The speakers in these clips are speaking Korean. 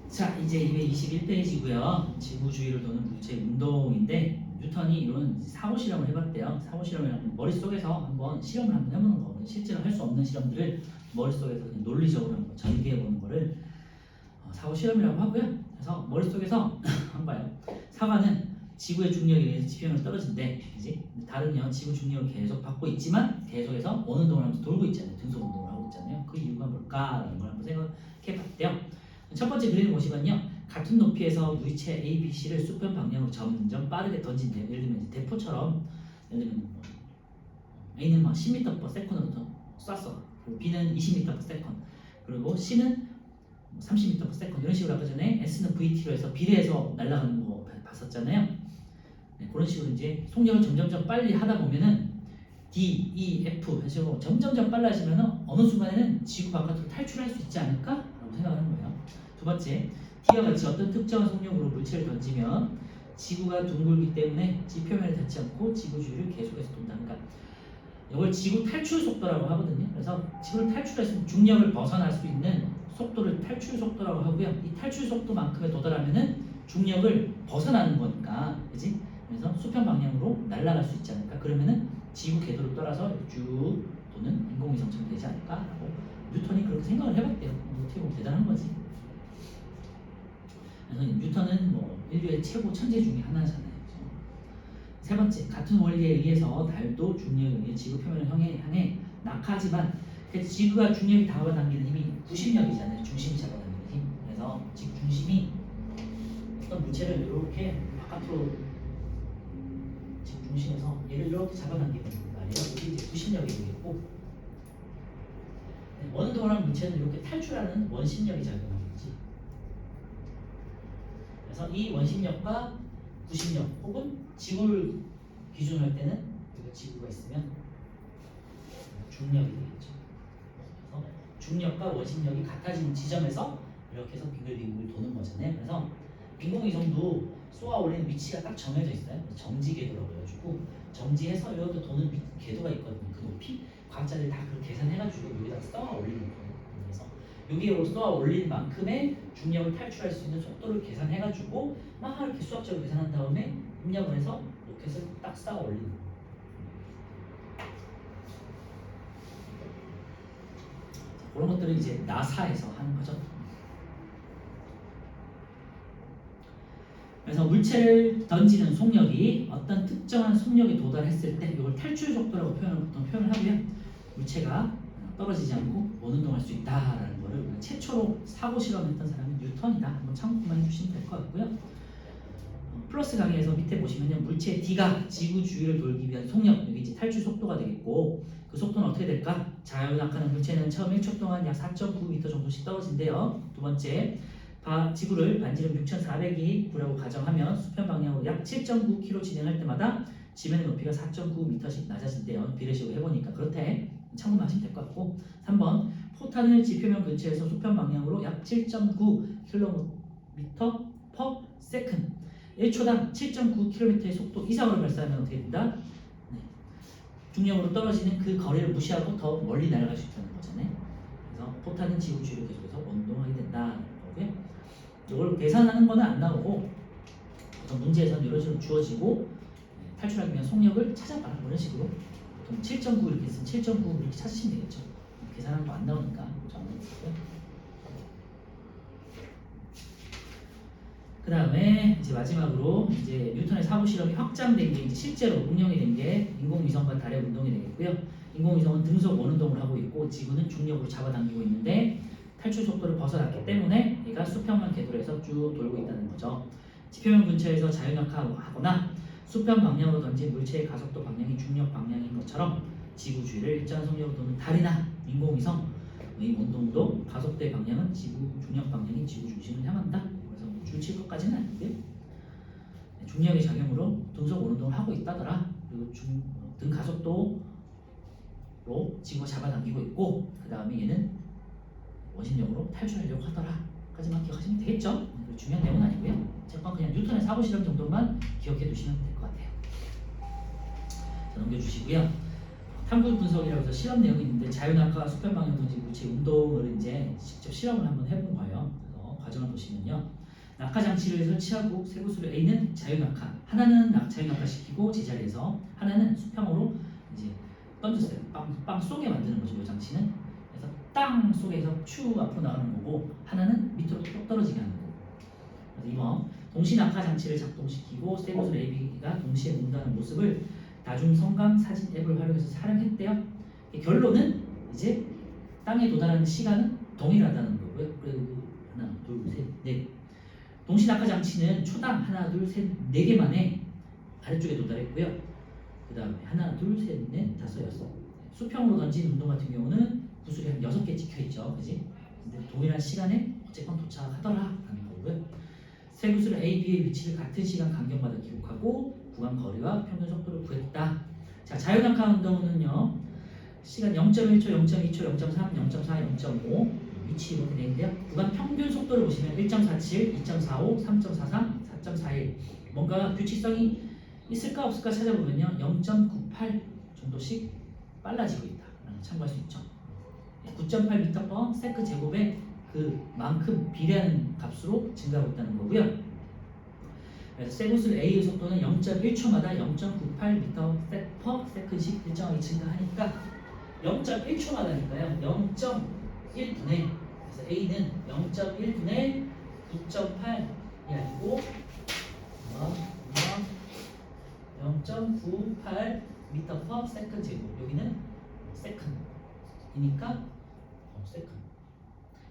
자, 이제 221페이지고요. 지구 주위를 도는 물체 운동인데 뉴턴이 이런 사고 실험을 해봤대요. 사고 실험을 하면 머릿속에서 한번 실험을 한번 해보는 거. 실제로 할 수 없는 실험들을 머릿속에서 그냥 논리적으로 한번 전개해보는 거를 사고 실험이라고 하고요. 그래서 머릿속에서 한 봐요. 사과는 지구의 중력에 의해서 지평으로 떨어진대, 그지? 다른요, 지구 중력을 계속 받고 있지만 계속해서 원운동을 하면서 돌고 있잖아요. 등속 운동을 하고 있잖아요. 그 이유가 뭘까라는 걸 한번 생각해봤대요. 첫 번째 그림을 보시면요, 같은 높이에서 물체 A, B, C를 수평 방향으로 점점 빠르게 던진대요. 예를 들면 이제 대포처럼, 예를 들면 뭐 A는 막 10m/s부터 쐈어. 그리고 B는 20m/s. 그리고 C는 30m/s 이런 식으로 아까 전에 S는 VT로 해서 비례해서 날아가는 거 봤었잖아요. 네, 그런 식으로 이제 속력을 점점점 빨리 하다 보면은 D, E, F 해서 점점점 빨라지면은 어느 순간에는 지구 바깥으로 탈출할 수 있지 않을까라고 생각하는 거예요. 두 번째, D와 같이 어떤 특정한 속력으로 물체를 던지면 지구가 둥글기 때문에 지표면에 닿지 않고 지구 주위를 계속해서 돈다. 그러니까 이걸 지구 탈출 속도라고 하거든요. 그래서 지구를 탈출해서 중력을 벗어날 수 있는 속도를 탈출 속도라고 하고요. 이 탈출 속도만큼에 도달하면은 중력을 벗어나는 거니까, 그지? 그래서 수평 방향으로 날아갈 수 있지 않을까? 그러면은 지구 궤도를 따라서 쭉 도는 인공위성처럼 되지 않을까라고 뉴턴이 그렇게 생각을 해봤대요. 어떻게 보면 대단한 거지. 그래서 뉴턴은 뭐 인류의 최고 천재 중에 하나잖아요. 세 번째, 같은 원리에 의해서 달도 중력에 의해 지구 표면을 향해 낙하하지만 지구가 중력이 잡아당기는 힘이 구심력이잖아요. 중심이 잡아당기는 힘. 그래서 지구 중심이 어떤 물체를 이렇게 바깥으로 지구 중심에서 얘를 이렇게 잡아당기는 말이에요. 이게 이제 구심력이 되겠고, 원운동을 하는 물체는 이렇게 탈출하는 원심력이 작용하는 거지. 그래서 이 원심력과 구심력 혹은 지구를 기준으로 할 때는 여기 지구가 있으면 중력이 되겠죠. 그래서 중력과 원심력이 같아지는 지점에서 이렇게 해서 빙글빙글 도는 거잖아요. 그래서 인공위성도 쏘아 올리는 위치가 딱 정해져 있어요. 정지 궤도라고 해가지고 정지해서 이렇게 도는 궤도가 있거든요. 그 높이 과학자들이 다 그렇게 계산해가지고 여기다 쏘아 올리는 거예요. 그래서 여기에 쏘아 올린 만큼의 중력을 탈출할 수 있는 속도를 계산해가지고 막 이렇게 수학적으로 계산한 다음에 입력을 해서 로켓을 딱 쏘아 올리는 거예요. 그런 것들은 이제 나사에서 하는 거죠. 그래서 물체를 던지는 속력이 어떤 특정한 속력에 도달했을 때 이걸 탈출 속도라고 보통 표현을 하고요. 물체가 떨어지지 않고 원운동할 수 있다라는 거를 최초로 사고 실험했던 사람이 뉴턴이다. 한번 참고만 해주시면 될 것 같고요. 플러스 강의에서 밑에 보시면요, 물체 D가 지구 주위를 돌기 위한 속력, 여기 이제 탈출 속도가 되겠고, 그 속도는 어떻게 될까? 자유낙하는 물체는 처음 1초 동안 약 4.9m 정도씩 떨어진대요. 두 번째, 지구를 반지름 6,400이9라고 가정하면 수평 방향으로 약 7.9km 진행할 때마다 지면의 높이가 4.9m씩 낮아진대요. 비례식으로 해보니까 그렇대. 참고만 하시면 될 것 같고, 3번, 포탄을 지표면 근처에서 수평 방향으로 약 7.9km/s 1초당 7.9km의 속도 이상으로 발사하면 어떻게 된다? 네. 중력으로 떨어지는 그 거리를 무시하고 더 멀리 날아갈 수 있다는 거잖아요. 그래서 포탄은 지구 주위를 계속해서 운동하게 된다는 거고요. 이걸 계산하는 거는 안 나오고 어떤 문제에서는 이런 식으로 주어지고 탈출하기 위한 속력을 찾아봐, 이런 식으로 보통 7.9 이렇게 있으면 7.9 이렇게 찾으시면 되겠죠. 계산하는 거 안 나오니까 안 나오고요. 그 다음에 이제 마지막으로 이제 뉴턴의 사고 실험이 확장된 게 이제 실제로 운영이 된 게 인공위성과 달의 운동이 되겠고요. 인공위성은 등속 원운동을 하고 있고 지구는 중력으로 잡아당기고 있는데 탈출 속도를 벗어났기 때문에 얘가 수평만 궤도로 해서 쭉 돌고 있다는 거죠. 지표면 근처에서 자유낙하하거나 수평 방향으로 던진 물체의 가속도 방향이 중력 방향인 것처럼 지구 주위를 일정한 속력으로 도는 달이나 인공위성의 운동도 가속도의 방향은 지구 중력 방향인 지구 중심을 향한다. 줄칠 것까지는 아니고요. 중력의 작용으로 등속 원운동을 하고 있다더라. 그리고 등 가속도로 지구가 잡아당기고 있고, 그 다음에 얘는 원심력으로 탈출하려고 하더라. 까지만 기억하시면 되겠죠? 중요한 내용은 아니고요. 잠깐 그냥 뉴턴의 사고 실험 정도만 기억해 두시면 될 것 같아요. 자, 넘겨주시고요. 탐구 분석이라고 해서 실험 내용이 있는데 자유낙하, 수평 방향 동지 물체 운동을 이제 직접 실험을 한번 해본 거예요. 그래서 과정을 보시면요. 낙하 장치를 설치하고 세 곳으로 A는 자유낙하, 하나는 자유낙하 시키고 제자리에서 하나는 수평으로 이제 던졌어요. 빵 쏘게 만드는 거죠. 이 장치는. 그래서 땅 속에서 추 앞으로 나가는 거고 하나는 밑으로 뚝 떨어지게 하는 거고. 그래서 이번 동시 낙하 장치를 작동시키고 세 곳으로 AB가 동시에 논다는 모습을 다중 성강 사진 앱을 활용해서 촬영했대요. 결론은 이제 땅에 도달하는 시간은 동일하다는 거고요. 그리고 하나, 둘, 셋, 넷. 동시 낙하 장치는 초당 하나, 둘, 셋, 네 개만에 아래쪽에 도달했고요. 그 다음에 하나, 둘, 셋, 넷, 다섯, 여섯. 수평으로 던진 운동 같은 경우는 구슬이 한 6개 찍혀 있죠, 그지? 근데 동일한 시간에 어쨌건 도착하더라라는 거고요. 세 구슬은 A, B의 위치를 같은 시간 간격마다 기록하고 구간 거리와 평균 속도를 구했다. 자, 자유낙하 운동은요, 시간 0.1초, 0.2초, 0.3, 0.4, 0.5 위치 이렇게 돼 있는데요. 구간 평균 속도를 보시면 1.47, 2.45, 3.43, 4.41. 뭔가 규칙성이 있을까 없을까 찾아보면요, 0.98 정도씩 빨라지고 있다. 참고할 수 있죠. 9.8m/s 제곱에 그만큼 비례하는 값으로 증가하고 있다는 거고요. 그래서 세구슬 A의 속도는 0.1초마다 0.98m/s씩 일정하게 증가하니까 0.1초마다니까요. 0.1분의 그래서 A는 0.1분의 9.8이 아니고 0.98m/s 제곱 여기는 세컨이니까 세컨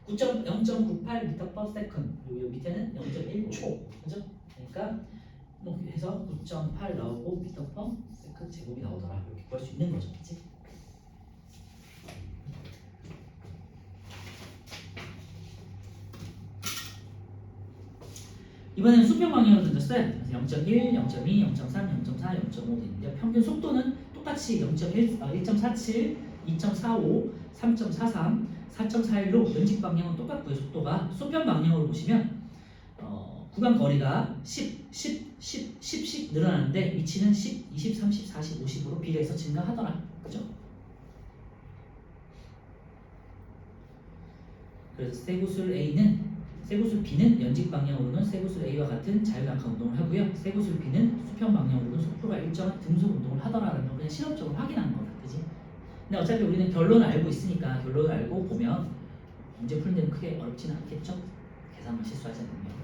0.98m/s 그리고 밑에는 0.1초 그죠? 그러니까 뭐 해서 9.8 나오고 m/s 제곱이 나오더라 이렇게 구할 수 있는 거죠, 그렇지? 이번에는 수평 방향으로 던졌어요. 0.1, 0.2, 0.3, 0.4, 0.5 되는데 평균 속도는 똑같이 0.1, 1.47, 2.45, 3.43, 4.41로 연직 방향은 똑같고요. 속도가 수평 방향으로 보시면 구간 거리가 10씩 늘어나는데 위치는 10, 20, 30, 40, 50으로 비례해서 증가하더라. 그죠? 그래서 세구슬 B는 연직 방향으로는 세구슬 A와 같은 자유낙하 운동을 하고요. 세구슬 B는 수평 방향으로는 속도가 일정한 등속 운동을 하더라라는 걸 그냥 실험적으로 확인한 거다. 그지? 근데 어차피 우리는 결론을 알고 있으니까 결론을 알고 보면 문제 푸는 데는 크게 어렵지는 않겠죠? 계산만 실수하지 않으면.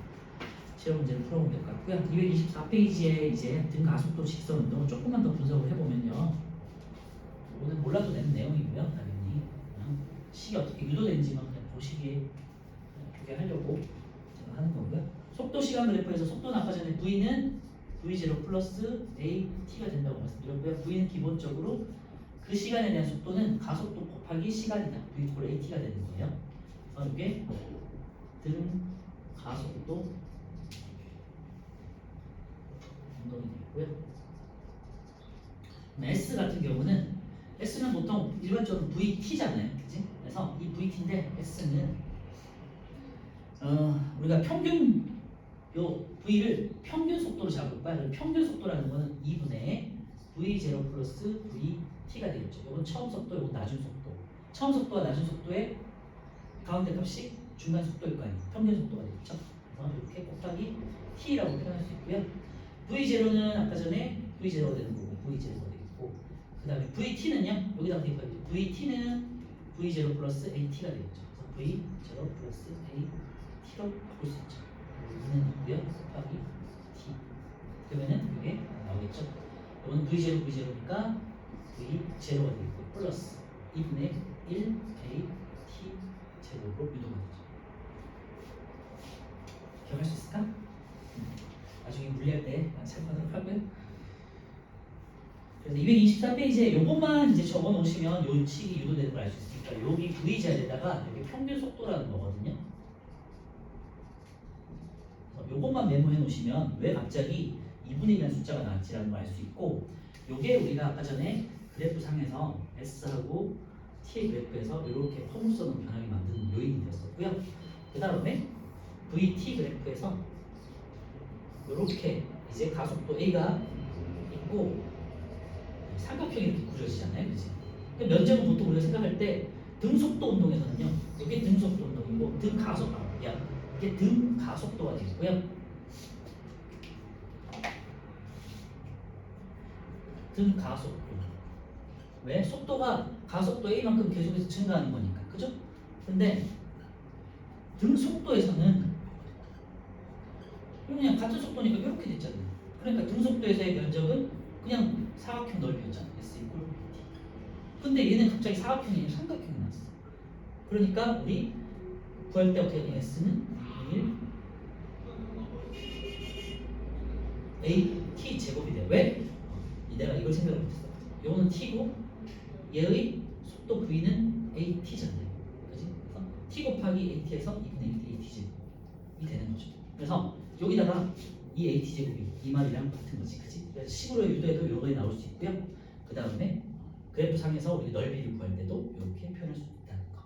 실험 문제를 풀어보면 될 것 같고요. 224페이지에 이제 등 가속도 직선 운동을 조금만 더 분석을 해보면요. 오늘 몰라도 되는 내용이고요. 당연히 그냥 식이 어떻게 유도되는지만 그냥 보시기에 보게 하려고 제가 하는 거고요. 속도 시간 그래프에서 속도는 아까 전에 V는 V0 플러스 AT가 된다고 말씀드렸고요. V는 기본적으로 그 시간에 대한 속도는 가속도 곱하기 시간이다. V 이퀄 AT가 되는 거예요. 그래서 이게 등 가속도 운동이 되고요. S 같은 경우는 S는 보통 일반적으로 VT잖아요, 그치? 그래서 이 VT인데 S는 우리가 평균 요 V를 평균 속도로 잡을 거야. 평균 속도라는 거는 2분의 V0 플러스 VT가 되겠죠. 이건 처음 속도, 이건 낮은 속도. 처음 속도와 낮은 속도의 가운데 값이 중간 속도일 거 아니에요. 평균 속도가 되겠죠. 그래서 이렇게 곱하기 T라고 표현할 수 있고요. V0는 아까 전에 V0가 되는 거고 V0가 되겠고 그 다음에 VT는요. 여기다가 대입하겠죠. VT는 V0 플러스 AT가 되겠죠. 그래서 V0 플러스 AT로 바꿀 수 있죠. 2는 있고요. 곱하기 T 그러면은 이게 나오겠죠. 이건 V0 V0니까 V0가 되겠고 플러스 2분의 1 AT 제곱으로 유도가 되죠. 기억할 수 있을까? 나중에 물리할 때 참고하도록 하고요. 그래서 224페이지에 요것만 이제 적어 놓으시면 요 식이 유도되는 걸 알 수 있으니까 여기 V 자리에다가 여기 평균 속도라는 거거든요. 그래서 요것만 메모해 놓으시면 왜 갑자기 2분의 1이라는 숫자가 나왔지라는 걸 알 수 있고 요게 우리가 아까 전에 그래프 상에서 S하고 T의 그래프에서 이렇게 포물선으로 변하게 만드는 요인이 되었었고요. 그 다음에 VT 그래프에서 이렇게 이제 가속도 A가 있고 삼각형이 이렇게 그려지잖아요, 그지? 그러니까 면적은 보통 우리가 생각할 때 등속도 운동에서는요. 이게 등속도 운동이고 이게 등 가속도가 되고요. 등 가속도. 왜? 속도가 가속도 A만큼 계속해서 증가하는 거니까. 그죠? 근데 등 속도에서는 그냥 같은 속도니까 이렇게 됐잖아요. 그러니까 등 속도에서의 면적은 그냥 사각형 넓이였잖아요. S 이퀄 BT. 근데 얘는 갑자기 사각형이 아니라 삼각형이 나왔어. 그러니까 우리 구할 때 어떻게 되냐? S는 1 AT 제곱이 돼. 왜? 내가 이걸 생각을 못했어. 요거는 T고 얘의 속도 V는 AT잖아요. 그지? 그래서 T 곱하기 AT에서 2분의 1 AT 제곱이 되는 거죠. 그래서 여기다가 이 AT 제곱이 이 말이랑 같은 거지. 그지? 그래서 식으로 유도해도 요거에 나올 수 있고요. 그 다음에 그래프 상에서 우리 넓이를 구할 때도 이렇게 표현할 수 있다는 거.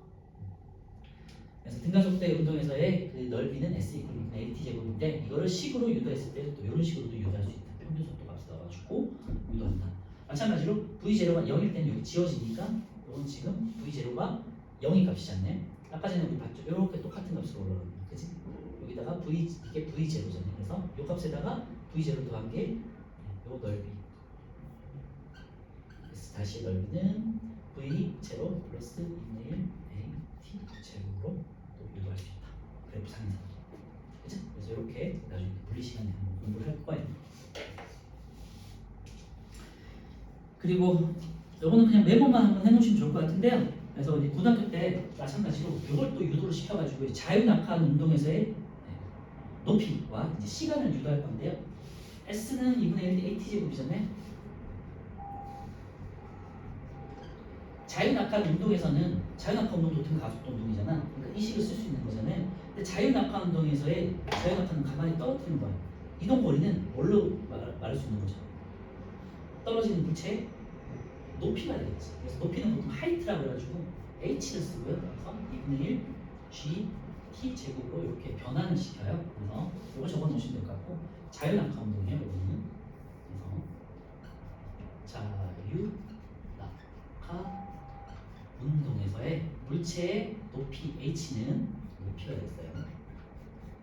그래서 등가속도의 운동에서의 그 넓이는 S 이퀄 AT 제곱인데 이거를 식으로 유도했을 때 또 이런 식으로도 유도할 수 있다. 평균 속도 값을 넣어가지고 유도한다. 마찬가지로 V0가 0일 때는 여기 지워지니까 이건 지금 V0가 0이 값이잖아요. 아까 전에 우리 봤죠? 이렇게 똑같은 값으로 올라가는 거 그지? 여기다가 이게 V0잖아요. 그래서 이 값에다가 V0 더한 게 요 넓이. 그래서 다시 넓이는 V0 플러스 2분의 1 AT 제곱으로 또 유도할 수 있다. 그래프 상에서. 그죠? 그래서 이렇게 나중에 분리 시간에 한번 공부를 할 거예요. 그리고 요거는 그냥 메모만 한번 해놓으시면 좋을 것 같은데요. 그래서 우리 고등학교 때 마찬가지로 이걸 또 유도를 시켜가지고 자유낙하한 운동에서의 높이와 이제 시간을 유도할 건데요. S는 2분의 1 AT 제곱이잖아요. 자유낙하한 운동에서는 자유낙하 운동도 등 가속도 운동이잖아. 그러니까 이 식을 쓸 수 있는 거잖아요. 근데 자유낙하 운동에서의 자유낙하는 가만히 떨어뜨리는 거예요. 이동 거리는 뭘로 말할 수 있는 거죠? 떨어지는 물체의 높이가 되겠지. 그래서 높이는 보통 하이트라고 해가지고 h를 쓰고요. 그래서 2분의 1 g t 제곱으로 이렇게 변환을 시켜요. 그래서 이거 적어 놓으시면 될 것 같고 자유낙하 운동이에요. 이거는 그래서 자유낙하 운동에서의 물체의 높이 h는 높이가 됐어요.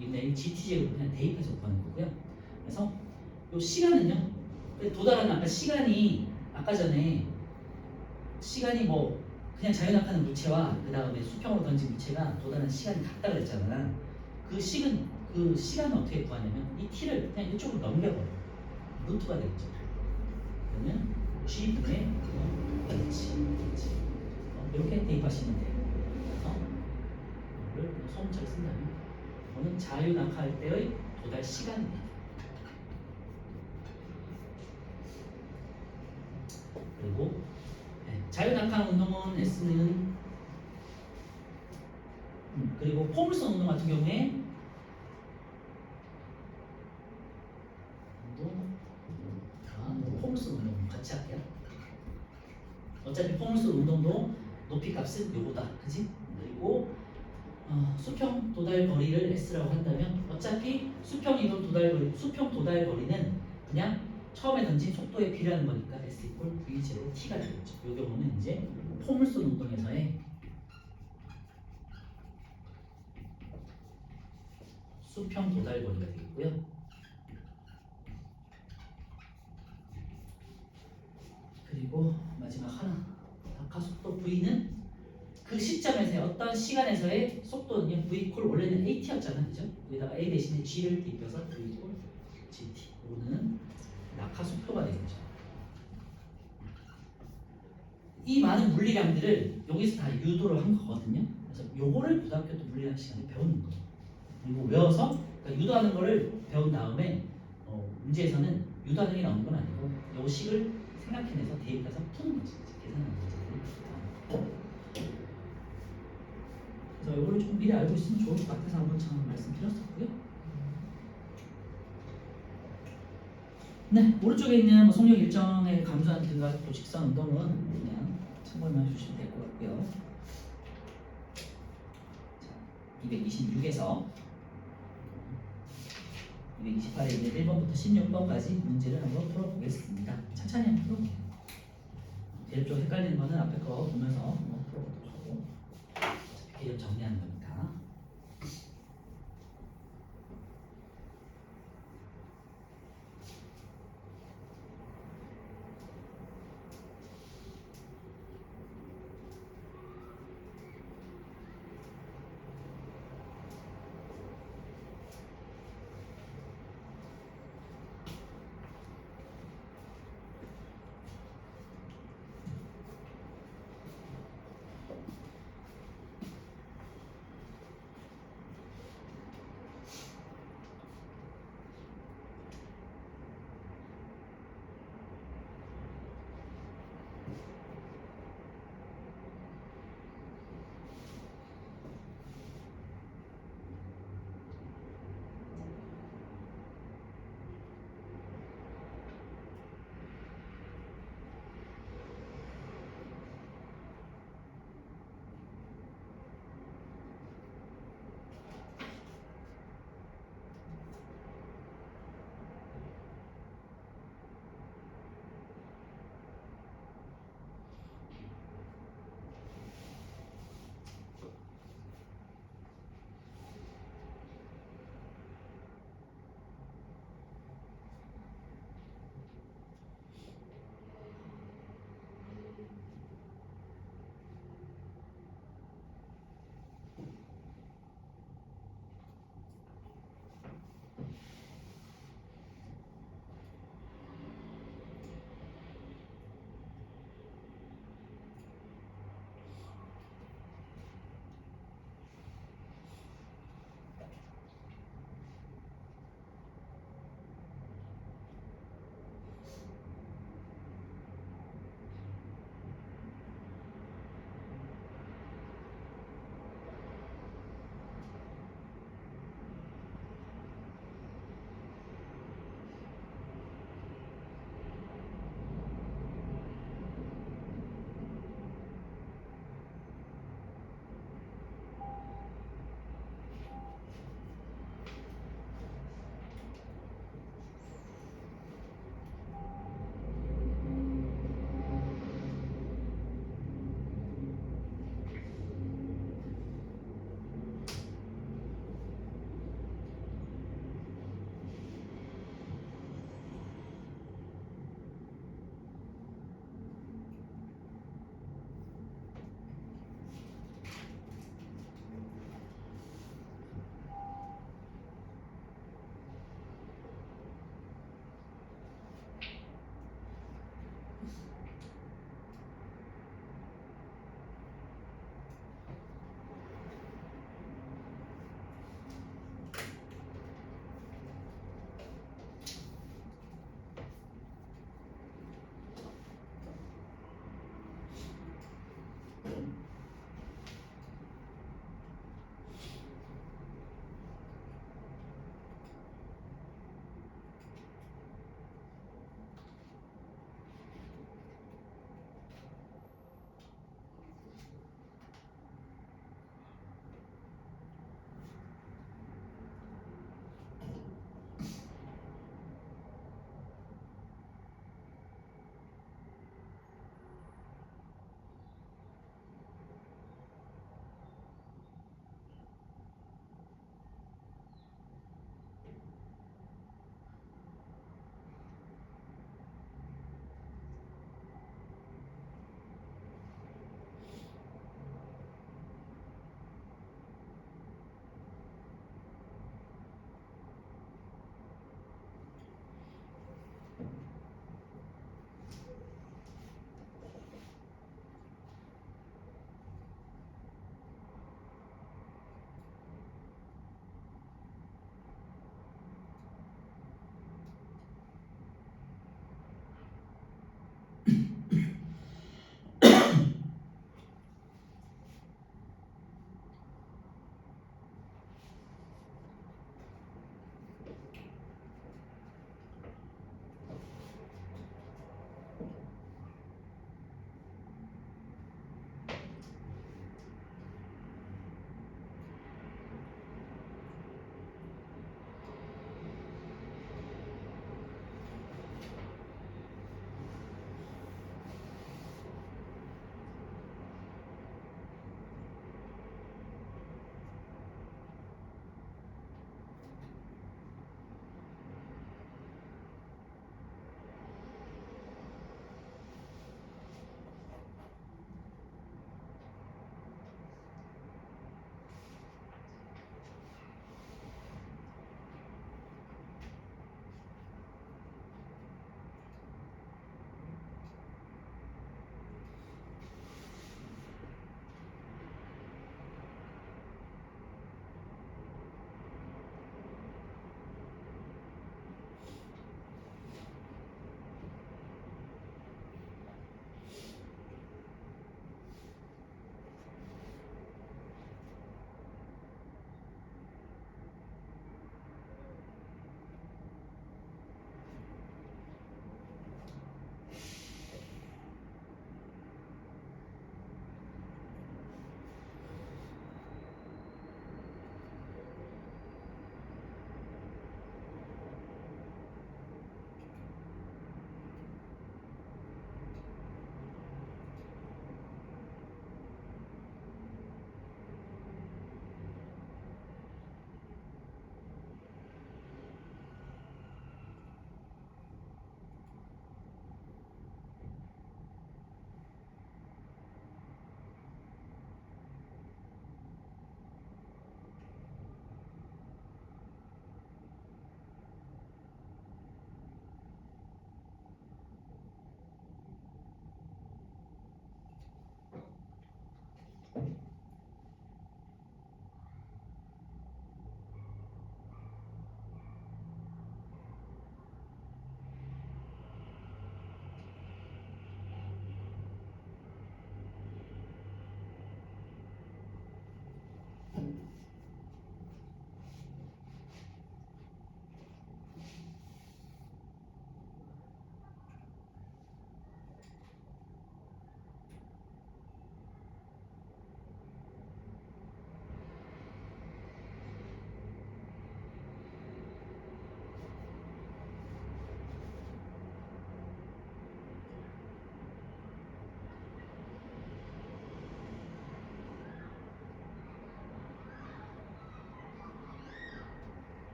2분의 1 gt 제곱을 그냥 대입해서 구하는 거고요. 그래서 이 시간은요. 도달하는 아까 시간이 아까 전에 시간이 뭐 그냥 자유낙하는 물체와 그 다음에 수평으로 던진 물체가 도달하는 시간이 같다 그랬잖아. 그 시간은 어떻게 구하냐면 이 t를 그냥 이쪽으로 넘겨버려. 루트가 되겠죠. 그러면 g분의 h 이렇게 대입하시면 돼요. 그래서 이거를 소문자로 쓴다면 이거는 자유낙하할 때의 도달 시간입니다. 그리고 자유낙하 운동은 S는 그리고 포물선 운동 같은 경우에 포물선 운동 같이 할게요. 어차피 포물선 운동도 높이 값은 요거다, 그지? 그리고 수평 도달 거리를 S라고 한다면 어차피 수평 이동 도달 거리, 수평 도달 거리는 그냥 처음에 던진 속도에 비례하는 거니까 S 이퀄 V0 T가 되겠죠. 이 경우는 이제 포물선 운동에서의 수평 도달 거리가 되겠고요. 그리고 마지막 하나, 낙하 속도 V는 그 시점에서의 어떤 시간에서의 속도는요. V 콜 원래는 AT였잖아, 그죠? 여기다가 A 대신에 G를 대입해서 V 콜 GT. 이거는 낙하 속도가 되겠죠. 이 많은 물리량들을 여기서 다 유도를 한 거거든요. 그래서 요거를 고등학교 때 물리량 시간에 배우는 거예요. 그리고 외워서 그러니까 유도하는 거를 배운 다음에 문제에서는 유도하는 게 나오는 건 아니고 요 식을 생각해내서 대입해서 푸는 거지. 계산하는 거지. 그래서 이거를 좀 미리 알고 있으면 좋을 것 같아서 한번 참 말씀드렸었고요. 네, 오른쪽에 있는 뭐 속력 일정에 감소한 등가속도 직선 운동은 그냥 참고만 해주시면 될 것 같고요. 자, 226에서 228에 있는 1번부터 16번까지 문제를 한번 풀어보겠습니다. 천천히 한번 풀어볼게요. 대립적으로 헷갈리는 거는 앞에 거 보면서 한번 풀어보도록 하고 개념 정리하는 거니까.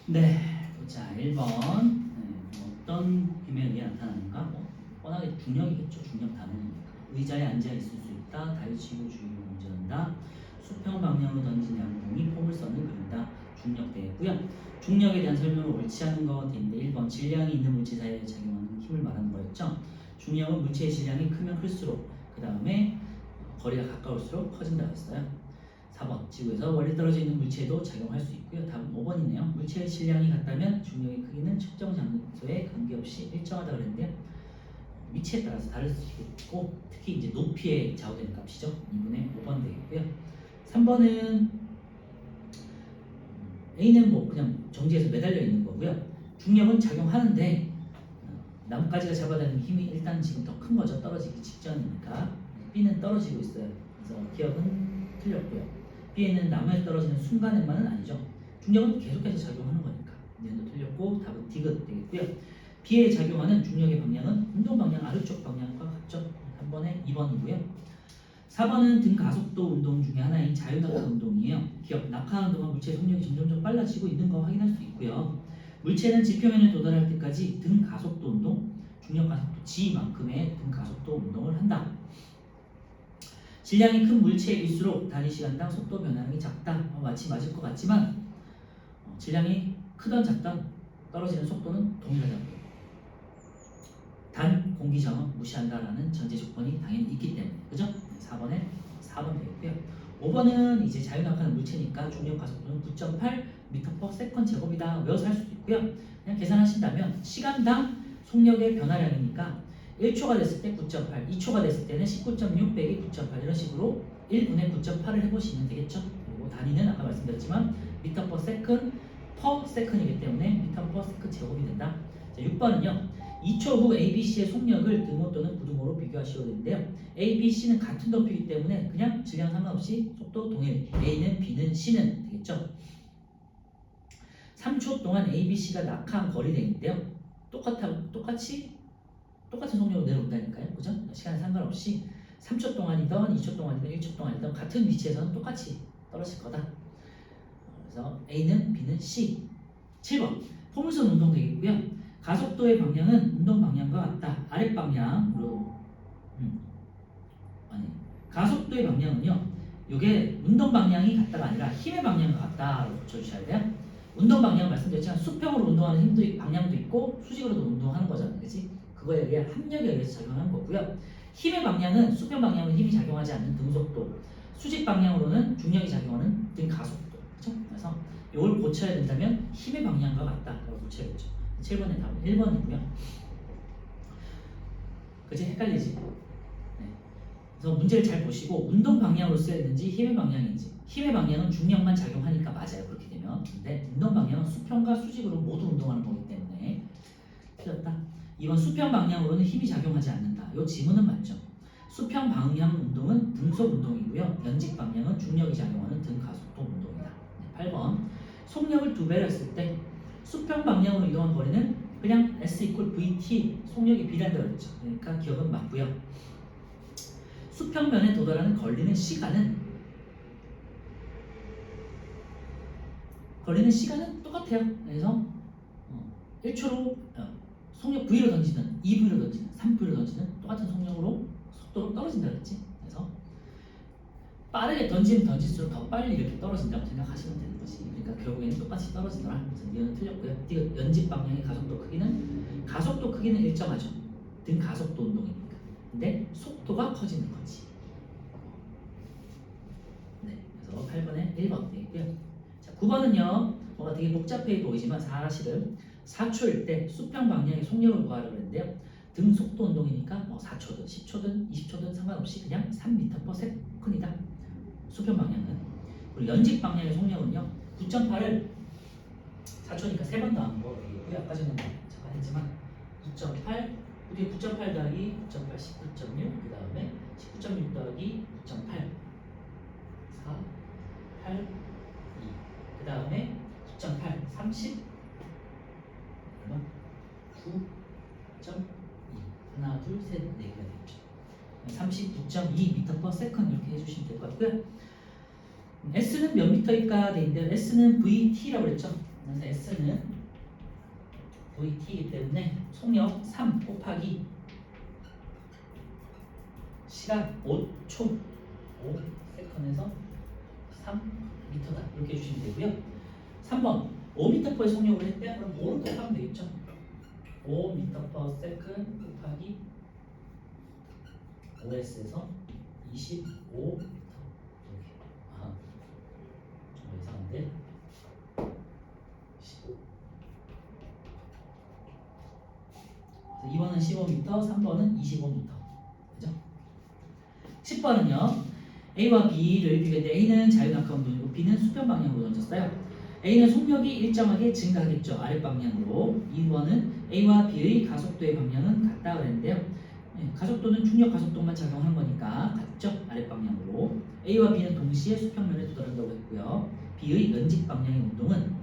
네, 자 1번 어떤 비명이 나타나는가? 뻔하게 중력이겠죠. 중력 단원이니까. 의자에 앉아 있을 수 있다. 다리 치고 주위로 운전한다. 수평 방향으로 던진 양공이 포물선을 그린다. 중력 되겠고요. 중력에 대한 설명을 옳지 않은 것 같은데 1번 질량이 있는 물체 사이에 작용하는 힘을 말하는 거였죠. 중력은 물체의 질량이 크면 클수록 그 다음에 거리가 가까울수록 커진다고 했어요. 4번 지구에서 멀리 떨어져 있는 물체에도 작용할 수 있고요. 답은 5번이네요. 물체의 질량이 같다면 중력의 크기는 측정 장소에 관계없이 일정하다고 그랬는데요. 위치에 따라서 다를 수 있고 특히 이제 높이에 좌우되는 값이죠. 2분의 5번 되겠고요. 3번은 A는 뭐 그냥 정지해서 매달려 있는 거고요. 중력은 작용하는데 나뭇가지가 잡아다니는 힘이 일단 지금 더 큰 거죠. 떨어지기 직전이니까. B는 떨어지고 있어요. 그래서 기억은 틀렸고요. B에는 나무에 떨어지는 순간에만은 아니죠. 중력은 계속해서 작용하는 거니까. 얘도 틀렸고 답은 D가 되겠고요. B에 작용하는 중력의 방향은 운동 방향 아래쪽 방향과 같죠. 3번에 2번이고요. 4번은 등 가속도 운동 중에 하나인 자유낙하 운동이에요. 기억, 낙하 운동은 물체의 속력이 점점 빨라지고 있는 거 확인할 수 있고요. 물체는 지표면에 도달할 때까지 등 가속도 운동, 중력 가속도 G만큼의 등 가속도 운동을 한다. 질량이 큰 물체일수록 단위 시간당 속도 변화량이 작다. 마치 맞을 것 같지만 질량이 크던 작던 떨어지는 속도는 동일하다고요. 단 공기 저항은 무시한다라는 전제 조건이 당연히 있기 때문에 그죠? 4번에 4번 되겠고요. 5번은 이제 자유낙하는 물체니까 중력 가속도는 9.8m/s 제곱이다. 외워서 할 수도 있고요. 그냥 계산하신다면 시간당 속력의 변화량이니까 1초가 됐을 때 9.8, 2초가 됐을 때는 19.6 빼기 9.8 이런 식으로 1분의 9.8을 해보시면 되겠죠. 그리고 단위는 아까 말씀드렸지만 m/s per second이기 때문에 미터 per second 제곱이 된다. 자, 6번은요. 2초 후 ABC의 속력을 등호 또는 부등호로 비교하시오 되는데요. A, B, C는 같은 높이이기 때문에 그냥 질량 상관없이 속도 동일. A는 B는 C는 되겠죠. 3초 동안 A, B, C가 낙하한 거리대인데요. 똑같은 속력으로 내려온다니까요. 그죠? 시간에 상관없이 3초 동안이든 2초 동안이든 1초 동안이든 같은 위치에서는 똑같이 떨어질 거다. 그래서 A는 B는 C. 7번 포물선 운동 되겠고요. 가속도의 방향은 운동 방향과 같다. 아랫 방향으로 가속도의 방향은요. 이게 운동 방향이 같다가 아니라 힘의 방향과 같다라고 붙여주셔야 돼요. 운동 방향 말씀드렸지만 수평으로 운동하는 힘도 방향도 있고 수직으로도 운동하는 거잖아요. 그렇지? 그거에 의해 합력에 의해서 작용하는 거고요. 힘의 방향은 수평 방향은 힘이 작용하지 않는 등속도, 수직 방향으로는 중력이 작용하는 등가속도. 그렇죠? 그래서 이걸 고쳐야 된다면 힘의 방향과 같다라고 고쳐야겠죠. 7번의 답은 1번이고요. 그치? 헷갈리지? 네. 그래서 문제를 잘 보시고 운동 방향으로 써야 되는지 힘의 방향인지. 힘의 방향은 중력만 작용하니까 맞아요. 그렇게 되면. 근데 운동 방향은 수평과 수직으로 모두 운동하는 거기 때문에 틀렸다. 이번 수평 방향으로는 힘이 작용하지 않는다. 이 지문은 맞죠? 수평 방향 운동은 등속 운동이고요. 연직 방향은 중력이 작용하는 등가속도 운동이다. 네, 8번 속력을 2배로 했을 때 수평 방향으로 이동한 거리는 그냥 S equal VT 속력이 B란다고 했죠. 그러니까 기억은 맞고요. 수평면에 도달하는 걸리는 시간은 똑같아요. 그래서 1초로 속력 V로 던지든 2V로 던지든 3V로 던지든 똑같은 속도로 떨어진다 그랬지. 그래서 빠르게 던지면 던질수록 더 빨리 이렇게 떨어진다고 생각하시면 되는 거지. 그러니까 결국에는 똑같이 떨어지더라. 그래서 이건 틀렸고요. 이거 연집 방향의 가속도 크기는 일정하죠. 등 가속도 운동이니까. 근데 속도가 커지는 거지. 네, 그래서 8번에 1번 되겠고요. 자, 9번은요. 뭔가 되게 복잡해 보이지만 사실은 4초일 때 수평 방향의 속력을 구하라고 그랬는데요. 등 속도 운동이니까 뭐 4초든 10초든 20초든 상관없이 그냥 3m/s이다. 수평 방향은. 그리고 연직 방향의 속력은요. 9.8을 4초니까 3번 더한 거 되겠고요. 아까 전에 잠깐 했지만 9.8 우리 9.8 더하기 9.8 19.6 그 다음에 19.6 더하기 9.8 4 8 2 그 다음에 9.8 30 얼마? 9.2 하나 둘셋 4개가 되겠죠. 39.2m/s 이렇게 해주시면 될 것 같고요. S는 몇 미터일까 돼 있는데 S는 VT라고 그랬죠. 그래서 S는 VT이기 때문에 속력 3 곱하기 시간 5초 5세컨에서 3m다 이렇게 해주시면 되고요. 3번 5m/s 속력을 했대 그럼 5를 곱하면 되겠죠. 5m/s 곱하기 5S에서 25 이렇게 좀 이상한데 15 2번은 15m 3번은 25m 그죠? 10번은요 A와 B를 비교했는데 A는 자유낙하 운동이고 B는 수평 방향으로 던졌어요. A는 속력이 일정하게 증가하겠죠. 아랫 방향으로. 2번은 A와 B의 가속도의 방향은 같다 그랬는데요. 가속도는 중력 가속도만 작용하는 거니까 같죠. 아랫 방향으로. A와 B는 동시에 수평면에 도달한다고 했고요. B의 연직 방향의 운동은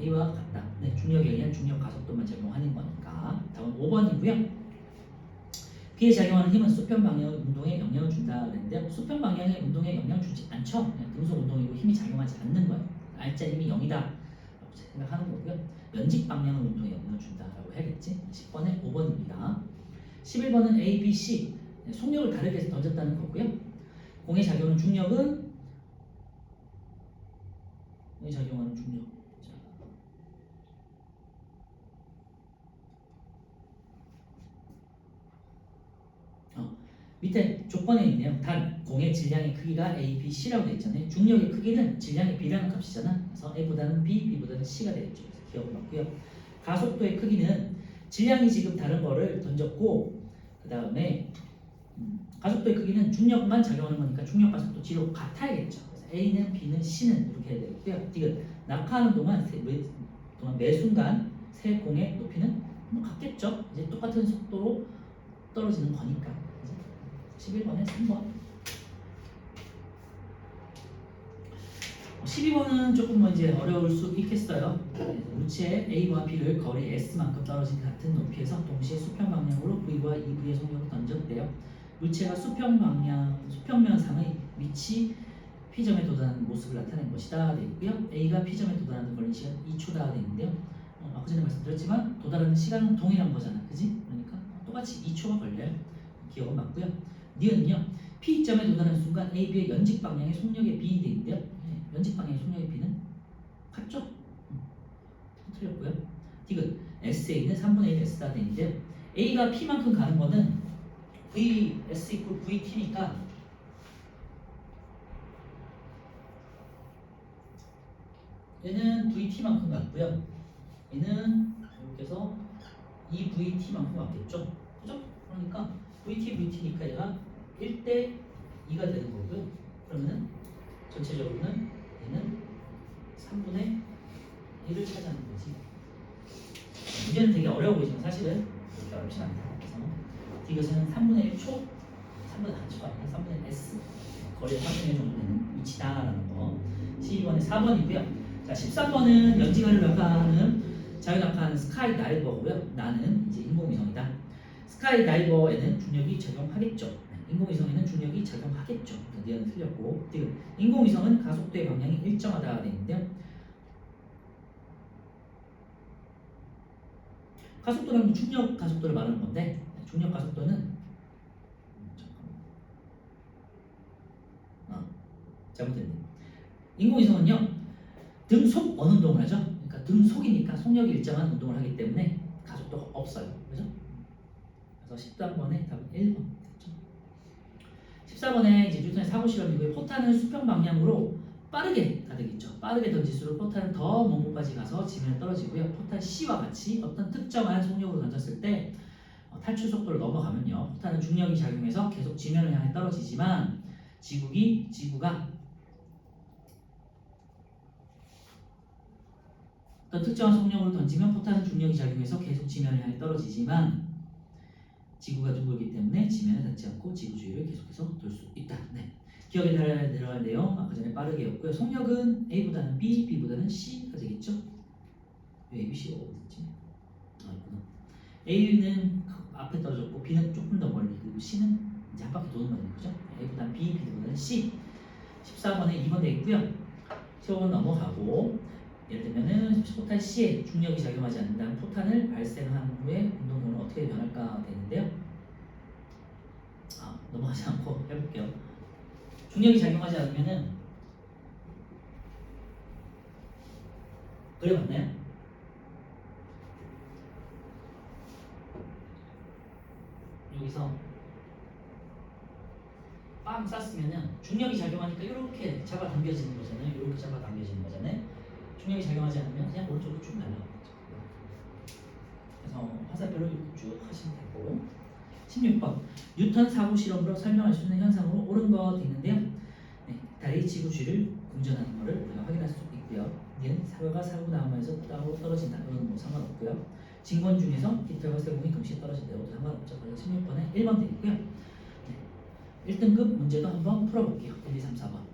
A와 같다. 네, 중력에 의한 중력 가속도만 작용하는 거니까. 다음 5번이고요. B에 작용하는 힘은 수평 방향의 운동에 영향을 준다 그랬는데요. 수평 방향의 운동에 영향을 주지 않죠. 그냥 등속 운동이고 힘이 작용하지 않는 거예요. 알짜 힘이 0이다 라고 생각하는 거고요. 연직 방향의 운동에 영향을 준다라고 해야겠지. 10번에 5번입니다. 11번은 A, B, C 속력을 다르게 해서 던졌다는 거고요. 공에 작용하는 중력은 공에 작용하는 중력 밑에 조건에 있네요. 단 공의 질량의 크기가 A, B, C라고 되어 있잖아요. 중력의 크기는 질량의 B라는 값이잖아. 그래서 A보다는 B, B보다는 C가 되겠죠. 그래서 기억을 맞고요. 가속도의 크기는 질량이 지금 다른 거를 던졌고 그 다음에 가속도의 크기는 중력만 작용하는 거니까 중력 가속도 뒤로 같아야겠죠. 그래서 A는 B는 C는 이렇게 해야 되겠고요. 디귿 낙하하는 동안 매 순간 새 공의 높이는 뭐 같겠죠. 이제 똑같은 속도로 떨어지는 거니까. 11번에 3번. 12번은 조금 뭐 이제 어려울 수 있겠어요. 물체 A와 B를 거리 S만큼 떨어진 같은 높이에서 동시에 수평 방향으로 V와 EV의 속력을 던졌대요. 물체가 수평면상의 위치 P점에 도달하는 모습을 나타낸 것이다 되어 있고요. A가 P점에 도달하는 걸린 시간 2초다 되어 있는데요. 아까 전에 말씀드렸지만 도달하는 시간은 동일한 거잖아, 그지? 그러니까 똑같이 2초가 걸려요. 기억은 맞고요. 니은요, P점에 도달하는 순간 A, B의 연직 방향의 속력의 B 되어 있는데요. 연직 방향의 속력의 B는 같죠? 틀렸고요. 디귿 SA는 3분의 1 S다 되어 있는데요. A가 P만큼 가는 거는 V S 이퀄 VT니까 얘는 VT만큼 같고요. 얘는 이렇게 해서 2VT만큼 같겠죠? 그죠? 그러니까 VT니까 얘가 1대 2가 되는 거고요. 그러면은 전체적으로는 얘는 3분의 1을 차지하는 거지. 문제는 되게 어려워 보이지만 사실은 그렇게 어렵진 않다. 그래서 디귿은 3분의 1초, 3분의 4초가 아니라 3분의 1 S 거리의 3분의 1 정도 되는 위치다라는 거. 12번에 4번이고요. 자, 13번은 연지관을 낙하하는 자유낙하하는 스카이 다이버고요. 나는 이제 인공위성이다. 스카이 다이버에는 중력이 적용하겠죠. 인공위성에는 중력이 적용하겠죠. 니은 틀렸고, 디귿 인공위성은 가속도의 방향이 일정하다 되어 있는데요. 가속도라는 중력 가속도를 말하는 건데, 중력 가속도는 잘못됐네. 인공위성은요 등속 원운동을 하죠. 그러니까 등속이니까 속력이 일정한 운동을 하기 때문에 가속도가 없어요. 그죠? 그래서 13번에 답은 1번. 14번에 이제 뉴턴의 사고 실험이고요. 포탄은 수평 방향으로 빠르게 가되겠죠. 빠르게 던질수록 포탄은 더 먼 곳까지 가서 지면에 떨어지고요. 포탄 C와 같이 어떤 특정한 속력으로 던졌을 때 탈출 속도를 넘어가면요. 포탄은 중력이 작용해서 계속 지면을 향해 떨어지지만 지구가 어떤 특정한 속력으로 던지면 포탄은 중력이 작용해서 계속 지면을 향해 떨어지지만 지구가 둥글기 때문에 지면에 닿지 않고 지구 주위를 계속해서 돌 수 있다. 네. 기억에 들어갈 내용 아까 전에 빠르게였고요. 속력은 A보다는 B, B보다는 C가 되겠죠? 왜 A, B, C가 어디지? 있구나. A는 앞에 떨어졌고 B는 조금 더 멀리, 그리고 C는 이제 한 바퀴 도는 거죠. 그죠? A보다는 B, B보다는 C. 14번에 2번 되겠고요. 15번 넘어가고 예를 들면은 포탄 C에 중력이 작용하지 않는다면 포탄을 발생한 후에 운동도는 어떻게 변할까 되는데요. 넘어가지 않고 해볼게요. 중력이 작용하지 않으면은 그래 맞나요? 여기서 빵 쐈으면은 중력이 작용하니까 이렇게 잡아당겨지는 거잖아요. 이렇게 잡아당겨지는 거잖아요. 중력이 작용하지 않으면 그냥 오른쪽으로 쭉 날아가겠죠. 그래서 화살표를 쭉 하시면 되고. 16번 뉴턴 사고 실험으로 설명할 수 있는 현상으로 옳은 거 있는데요. 네, 달이 지구 주위를 공전하는 것을 우리가 확인할 수 있고요. 얘는 사과가 사고 나무에서 땅으로 떨어진다. 이건 뭐 상관없고요. 진권 중에서 깃털과 쇠공이 동시에 떨어진다고 상관없죠. 그래서 16번에 1번 되겠고요. 네, 1등급 문제도 한번 풀어볼게요. 1, 2, 3, 4번.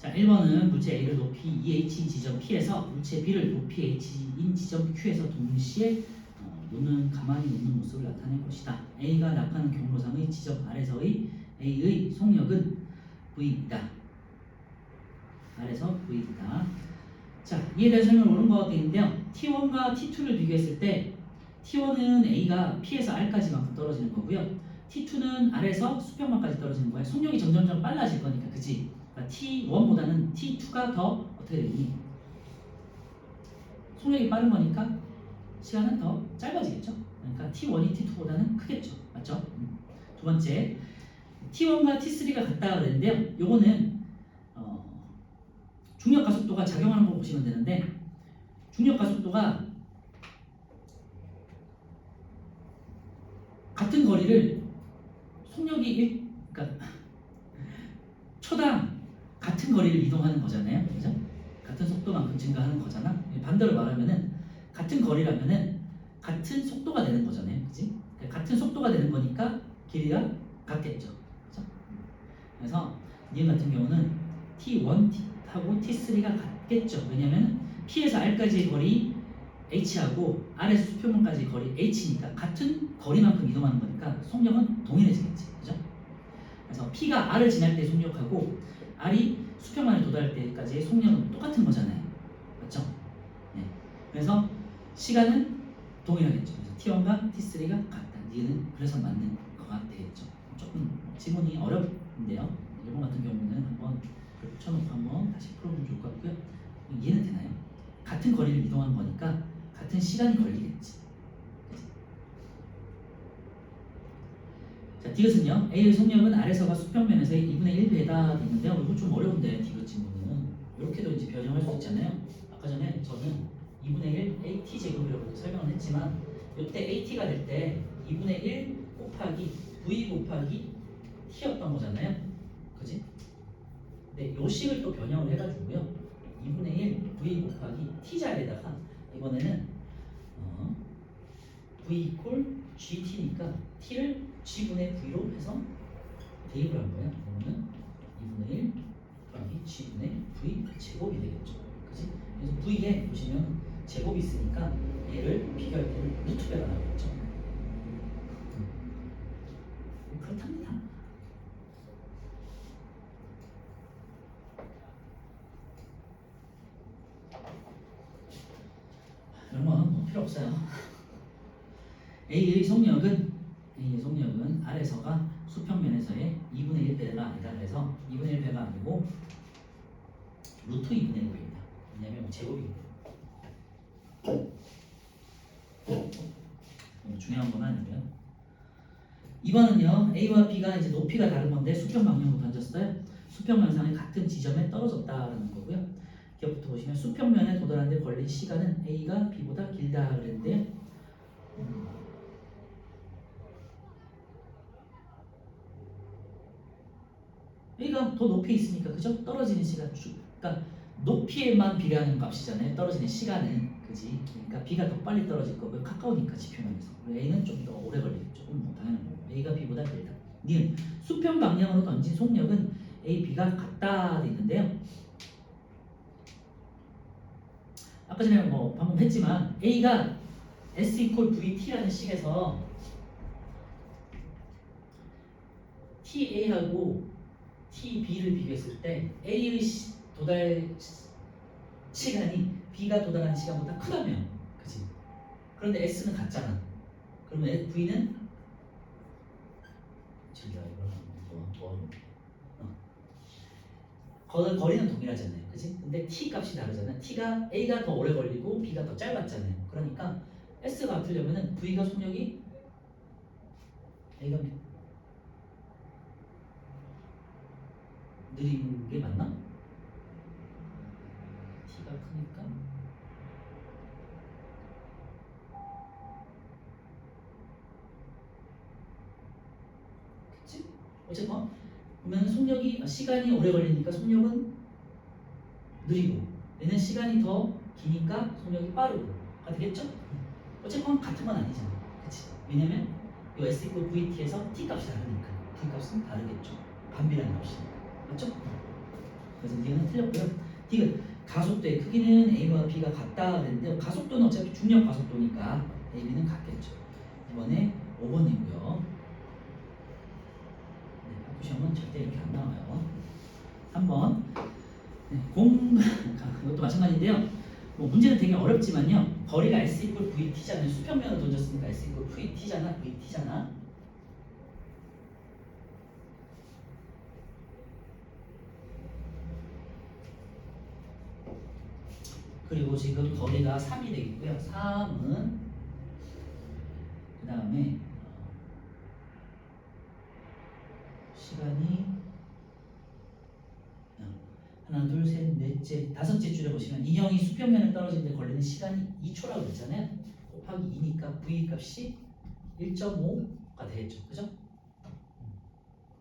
자, 1번은 물체 A를 높이 EH인 지점 P에서 물체 B를 높이 H인 지점 Q에서 동시에 가만히 놓는 모습을 나타낼 것이다. A가 낙하는 경로상의 지점 R에서의 A의 속력은 V이다. R에서 V이다. 자, 이에 대한 설명을 오른과 같게 있는데요. T1과 T2를 비교했을 때 T1은 A가 P에서 R까지만큼 떨어지는 거고요. T2는 R에서 수평만까지 떨어지는 거예요. 속력이 점점점 빨라질 거니까, 그치? 그러니까 T1보다는 T2가 더 어떻게 되니? 속력이 빠른 거니까 시간은 더 짧아지겠죠? 그러니까 T1이 T2보다는 크겠죠? 맞죠? 두 번째, T1과 T3가 같다 그랬는데요. 요거는 중력 가속도가 작용하는 거 보시면 되는데, 중력 가속도가 같은 거리를 속력이 그러니까 초당 같은 거리를 이동하는 거잖아요, 그죠? 같은 속도만큼 증가하는 거잖아. 반대로 말하면은 같은 거리라면은 같은 속도가 되는 거잖아요, 그지? 같은 속도가 되는 거니까 길이가 같겠죠, 그죠? 그래서 니은 같은 경우는 T1하고 T3가 같겠죠. 왜냐면 P에서 R까지의 거리 H하고 R에서 수평면까지 거리 H니까 같은 거리만큼 이동하는 거니까 속력은 동일해지겠지, 그죠? 그래서 P가 R을 지날 때 속력하고 R이 수평만에 도달할 때까지의 속력은 똑같은 거잖아요, 맞죠? 네. 그래서 시간은 동일하겠죠. 그래서 T1과 T3가 같다. 니은 그래서 맞는 거가 되겠죠. 조금 지문이 어렵는데요. 1번 같은 경우는 한번 쳐놓고 한번 다시 풀어보면 좋을 것 같고요. 이해는 되나요? 같은 거리를 이동한 거니까 같은 시간이 걸리겠지. 그치? 자, 디귿은요. A의 속력은 R에서가 수평면에서의 2분의 1배다 됐는데요. 이거 좀 어려운데 디귿 지문은 이렇게도 이제 변형할 수 있잖아요. 아까 전에 저는 2분의 1 AT 제곱이라고 설명을 했지만 이때 AT가 될 때 2분의 1 곱하기 V 곱하기 T였던 거잖아요. 그지? 근데 요 식을 또 변형을 해가지고요. 2분의 1 V 곱하기 T 자리에다가 이번에는 V 이퀄 GT니까 T를 G분의 V로 해서 대입을 한 거예요. 그러면 2분의 1 곱하기 G분의 V 제곱이 되겠죠. 그지? 그래서 V에 보시면 제곱이 있으니까 얘를 비교할 때는 루트배가 나오겠죠. 그렇답니다. 이런 건 뭐 필요 없어요. A의 속력은 R에서가 수평면에서의 2분의 1배가 아니다. 그래서 2분의 1배가 아니고 루트 2분의 1배입니다. 왜냐면 제곱이기 때문에. 중요한 건 아니고요. 2번은요. A와 B가 이제 높이가 다른 건데 수평 방향으로 던졌어요. 수평면상의 같은 지점에 떨어졌다라는 거고요. 기억부터 보시면 수평면에 도달하는 데 걸린 시간은 A가 B보다 길다 그랬는데요. A가 더 높이 있으니까 그죠? 떨어지는 시간 그러니까 높이에만 비례하는 값이잖아요. 떨어지는 시간은 그지? 그러니까 B가 더 빨리 떨어질 거고요. 가까우니까 지표면에서 A는 좀 더 오래 걸리겠죠. 뭐 당연한 거고 A가 B보다 길다. 니은 수평 방향으로 던진 속력은 A, B가 같다 돼 있는데요. 아까 전에 뭐 방금 했지만 A가 S 이퀄 VT라는 식에서 TA하고 TB를 비교했을 때 A의 도달 시간이 B가 도달하는 시간보다 크다면 그치? 그런데 S는 같잖아. 그러면 V는 저기야 거리는 동일하잖아요. 그치? 근데 T 값이 다르잖아. T가 A가 더 오래 걸리고 B가 더 짧았잖아요. 그러니까 S가 같으려면은 V가 속력이 A가 느린 게 맞나? T가 크니까 그치? 어쨌건 그러면 속력이 시간이 오래 걸리니까 속력은 느리고 얘는 시간이 더 기니까 속력이 빠르고가 되겠죠? 어쨌건 같은 건 아니잖아. 그치? 왜냐면 이 S 이퀄 VT에서 T 값이 다르니까 V 값은 다르겠죠. 반비례하는 값이니까. 맞죠? 그래서 D는 틀렸고요. D는 가속도의 크기는 A와 B가 같다 그랬는데 가속도는 어차피 중력 가속도니까 A, B는 같겠죠. 이번에 5번이고요. 네, 학교 시험은 절대 이렇게 안 나와요. 3번 이것도 마찬가지인데요. 뭐 문제는 되게 어렵지만요. 거리가 S 이퀄 VT잖아요. 수평면을 던졌으니까 S 이퀄 VT잖아. 그리고 지금 거리가 3이 되겠고요. 3은 그 다음에 시간이 하나, 둘, 셋, 넷째, 다섯째 줄에 보시면 인형이 수평면에 떨어지는데 걸리는 시간이 2초라고 그랬잖아요. 곱하기 2니까 V 값이 1.5가 되겠죠. 그죠?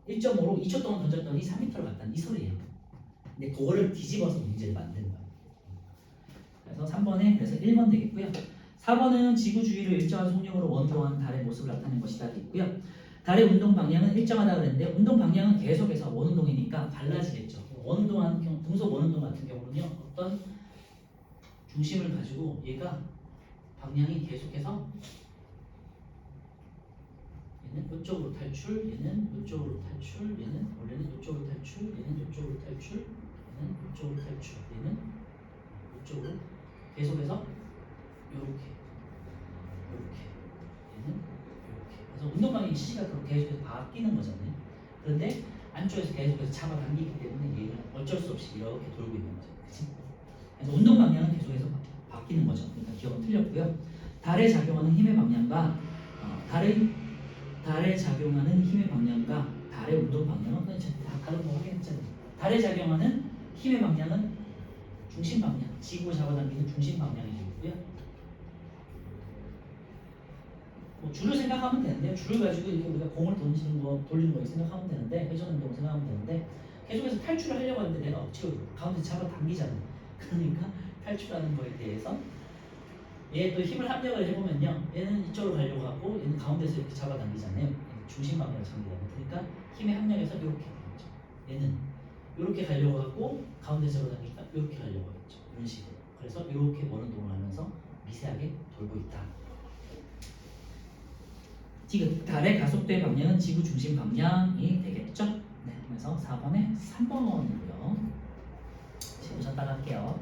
1.5로 2초 동안 던졌더니 3m를 갔다는 이 소리예요. 근데 그거를 뒤집어서 문제를 만든 거예요. 그래서 3번에 그래서 1번 되겠고요. 4번은 지구 주위를 일정한 속력으로 원동한 달의 모습을 나타낸 것이다 있고요. 달의 운동 방향은 일정하다 그랬는데 운동 방향은 계속해서 원운동이니까 달라지겠죠. 원운동하는 경우, 등속 원운동 같은 경우는요, 어떤 중심을 가지고 얘가 방향이 계속해서 얘는 이쪽으로 탈출, 얘는 이쪽으로 탈출, 얘는 원래는 이쪽으로 탈출, 얘는 이쪽으로 탈출, 얘는 이쪽으로 탈출, 얘는 이쪽으로 계속해서 이렇게, 얘는 이렇게. 그래서 운동 방향이 CG가 그렇게 계속해서 바뀌는 거잖아요. 그런데 안쪽에서 계속해서 잡아당기기 때문에 얘가 어쩔 수 없이 이렇게 돌고 있는 거죠. 그치? 그래서 운동 방향은 계속해서 바뀌는 거죠. 그러니까 기억은 틀렸고요. 달에 작용하는 힘의 방향과 달에 작용하는 힘의 방향과 달의 운동 방향은 다 다른 거 확인했잖아요. 달에 작용하는 힘의 방향은 중심 방향, 지구 잡아당기는 중심 방향이 되고요. 뭐 줄을 생각하면 되는데요. 줄을 가지고 이렇게 우리가 공을 던지는 거, 돌리는 거 생각하면 되는데, 회전 운동 생각하면 되는데, 계속해서 탈출을 하려고 하는데 내가 억지로 가운데 잡아당기잖아요. 그러니까 탈출하는 거에 대해서 얘 또 힘을 합력을 해보면요, 얘는 이쪽으로 가려고 하고 얘는 가운데서 이렇게 잡아당기잖아요. 중심 방향을 잡는다고. 그러니까 힘의 합력에서 이렇게 되겠죠. 얘는 이렇게 가려고 하고 가운데 잡아당기니까 이렇게 가려고 하겠죠. 이런 식으로. 그래서 이렇게 원운동을 하면서 미세하게 돌고 있다. 지금 달의 가속도의 방향은 지구 중심 방향이 되겠죠. 네, 그래서 4번에 3번이고요. 지금 쳤다가 할게요.